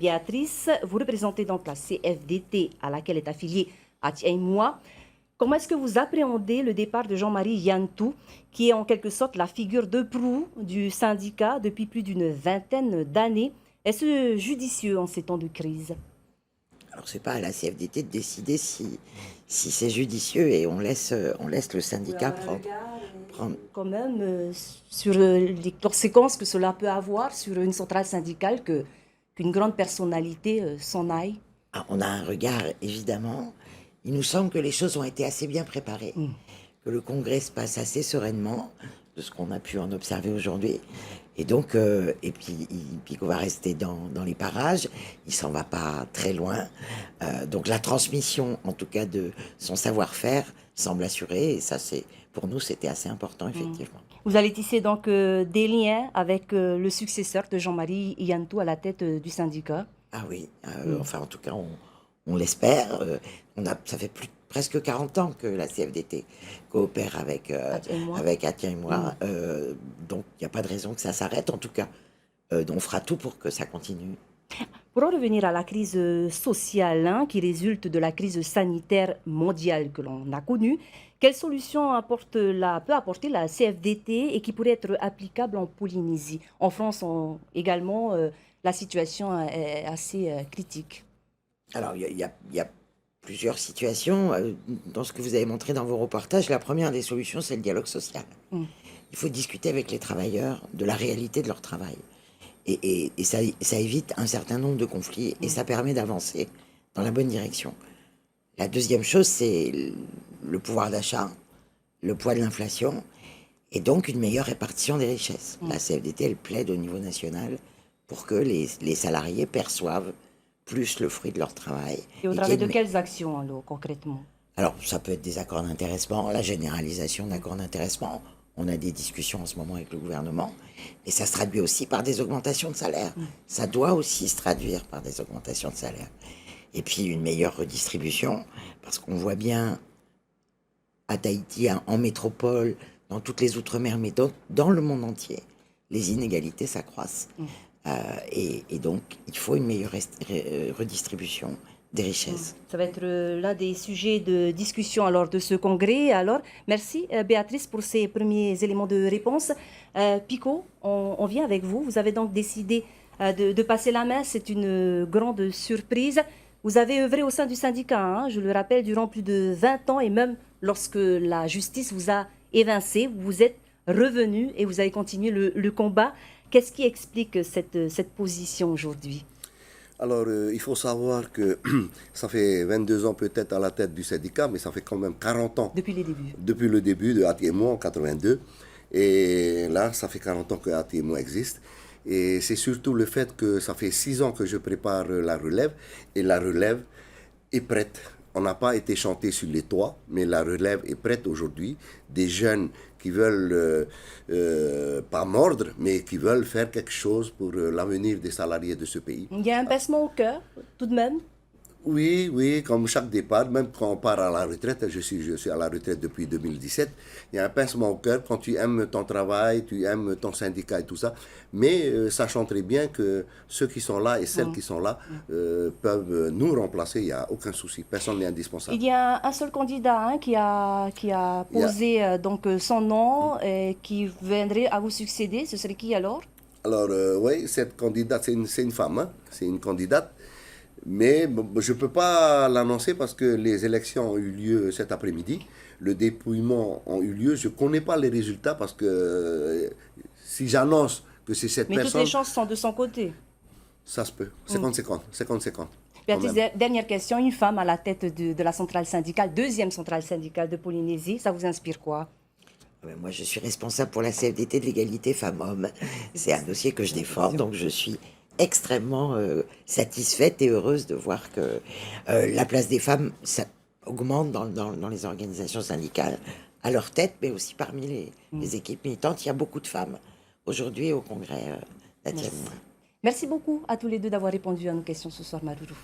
Béatrice, vous représentez donc la CFDT à laquelle est affiliée Atia Moi. Comment est-ce que vous appréhendez le départ de Jean-Marie Yantou, qui est en quelque sorte la figure de proue du syndicat depuis plus d'une vingtaine d'années? Est-ce judicieux en ces temps de crise? Alors, ce n'est pas à la CFDT de décider si c'est judicieux et on laisse le syndicat prendre. Quand même, sur les conséquences que cela peut avoir sur une centrale syndicale qu'une grande personnalité s'en aille. Ah, on a un regard, évidemment. Il nous semble que les choses ont été assez bien préparées, que le Congrès se passe assez sereinement, de ce qu'on a pu en observer aujourd'hui. Et donc, puis qu'on va rester dans les parages, il s'en va pas très loin. Donc la transmission, en tout cas, de son savoir-faire semble assurée. Et ça, pour nous, c'était assez important, effectivement. Vous allez tisser donc des liens avec le successeur de Jean-Marie Yantou à la tête du syndicat? Ah oui, enfin, en tout cas, on l'espère. Ça fait presque 40 ans que la CFDT coopère avec Atia et moi. Donc, il n'y a pas de raison que ça s'arrête. En tout cas, on fera tout pour que ça continue. Pour en revenir à la crise sociale qui résulte de la crise sanitaire mondiale que l'on a connue, quelles solutions peut apporter la CFDT et qui pourrait être applicable en Polynésie? En France également, la situation est assez critique. Alors, il y a plusieurs situations. Dans ce que vous avez montré dans vos reportages, la première des solutions, c'est le dialogue social. Il faut discuter avec les travailleurs de la réalité de leur travail. Et ça évite un certain nombre de conflits et ça permet d'avancer dans la bonne direction. La deuxième chose, c'est le pouvoir d'achat, le poids de l'inflation et donc une meilleure répartition des richesses. La CFDT, elle plaide au niveau national pour que les salariés perçoivent plus le fruit de leur travail. Et au travers de quelles actions, alors, concrètement? Alors, ça peut être des accords d'intéressement, la généralisation d'accords d'intéressement. On a des discussions en ce moment avec le gouvernement. Et ça se traduit aussi par des augmentations de salaire. Ça doit aussi se traduire par des augmentations de salaire. Et puis, une meilleure redistribution, parce qu'on voit bien à Tahiti, en métropole, dans toutes les outre-mer, mais dans le monde entier, les inégalités s'accroissent. Et donc, il faut une meilleure redistribution des richesses. Ça va être l'un des sujets de discussion alors de ce congrès. Alors, merci Béatrice pour ces premiers éléments de réponse. Pico, on vient avec vous. Vous avez donc décidé de passer la main. C'est une grande surprise. Vous avez œuvré au sein du syndicat, je le rappelle, durant plus de 20 ans et même lorsque la justice vous a évincé, vous êtes revenu et vous avez continué le combat. Qu'est-ce qui explique cette position aujourd'hui? Alors, il faut savoir que ça fait 22 ans peut-être à la tête du syndicat, mais ça fait quand même 40 ans. Depuis les débuts. Depuis le début de Atia et moi en 82. Et là, ça fait 40 ans que Atia et moi existe. Et c'est surtout le fait que ça fait 6 ans que je prépare la relève. Et la relève est prête. On n'a pas été chanté sur les toits, mais la relève est prête aujourd'hui. Des jeunes qui veulent pas mordre, mais qui veulent faire quelque chose pour l'avenir des salariés de ce pays. Il y a un pincement au cœur, tout de même? Oui, oui, comme chaque départ, même quand on part à la retraite, je suis à la retraite depuis 2017, il y a un pincement au cœur quand tu aimes ton travail, tu aimes ton syndicat et tout ça, mais sachant très bien que ceux qui sont là et celles qui sont là peuvent nous remplacer, il n'y a aucun souci, personne n'est indispensable. Il y a un seul candidat qui a posé donc son nom et qui viendrait à vous succéder, ce serait qui alors? Alors oui, cette candidate, c'est une femme, c'est une candidate. Mais je ne peux pas l'annoncer parce que les élections ont eu lieu cet après-midi. Le dépouillement a eu lieu. Je ne connais pas les résultats parce que si j'annonce que c'est cette personne... Mais toutes les chances sont de son côté. Ça se peut. 50-50. Béatrice, dernière question. Une femme à la tête de la centrale syndicale, deuxième centrale syndicale de Polynésie, ça vous inspire quoi? Moi, je suis responsable pour la CFDT de l'égalité femmes-hommes. C'est un dossier que je défends, donc je suis extrêmement satisfaite et heureuse de voir que la place des femmes ça augmente dans les organisations syndicales, à leur tête, mais aussi parmi les équipes militantes. Il y a beaucoup de femmes aujourd'hui au congrès d'Atia. Merci beaucoup à tous les deux d'avoir répondu à nos questions ce soir, Maruru.